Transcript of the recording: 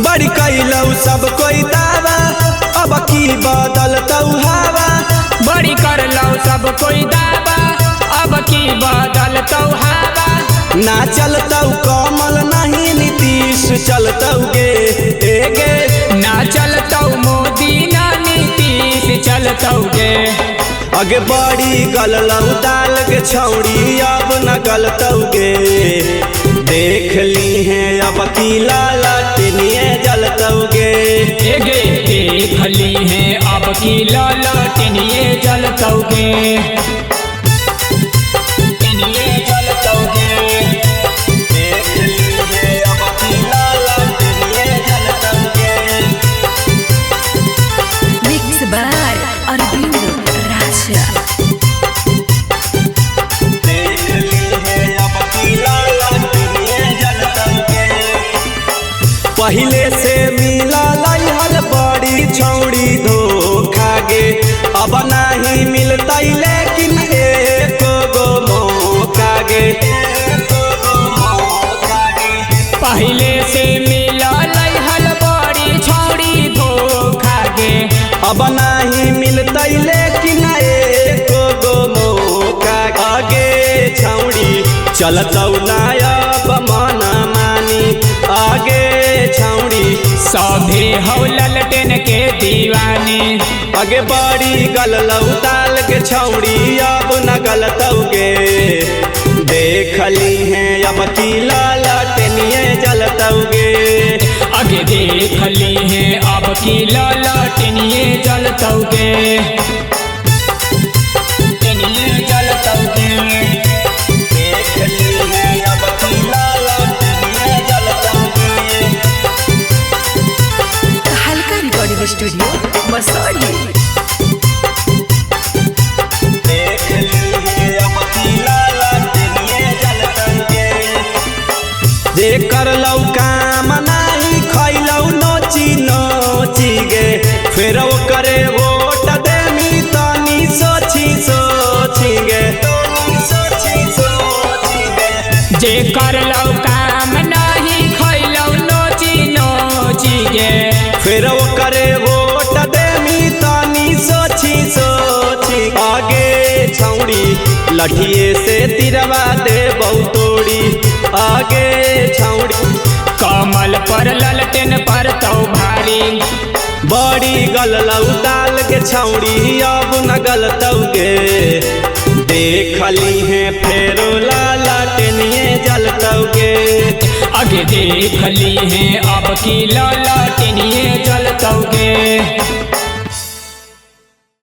बड़ी कैलौ सब कोई दावा अब की बदलतौ हवा। बड़ी करलौ सब कोई दावा अब की बदलतौ हवा। ना चलतौ कमल नहीं नीतीश चलतौ गे ना चलतौ मोदी ना नीतीश चलतौ गे। अगे बड़ी गललौ दाल के छौड़ी अब न गलतौ गे। देख ली है अब की लालटेनिए जलतौ गे। देख ली है अब की लालटेनिए जलतौ गे। पहले से मिला हल बड़ी छौड़ी धोखा गे। अब नहीं मिलता लेकिन एक गो मौका गे। पहले से मिला हल बड़ी छौड़ी धोखा गे। अब नहीं मिलता लेकिन एक गो मौका आगे छौड़ी चलतौ नायब माना मानी आगे छौड़ी सभे हौ ललटेन के दीवानी। आगे बड़ी गललौ दाल के छौड़ी अब न गलतौ गे। देख ली है अब की लालटेनिए जलतौ गे। आगे देख ली है अब की लालटेनिए जलतौ गे। स्टूडियो मसौढ़ी। जे करलौ काम नहीं खैलौ नोची नोची गे। फिर करे वोट देमी तनी सोची सोची गे। जे करलौ काम नहीं खैलौ नोची नोची गे। फिर करे वोट देमी तनी सोची सोची आगे छौड़ी लठिए से तिरवा दे बहुतोड़ी आगे छौड़ी कमल पर ललटेन पर तो भारी। बड़ी गललौ दाल के छौड़ी अब न गलतौ गे। देख ली है फेरो लालटेनिए जलतौ गे। आगे देख ली है अब की लालटेनिए जलतौ गे।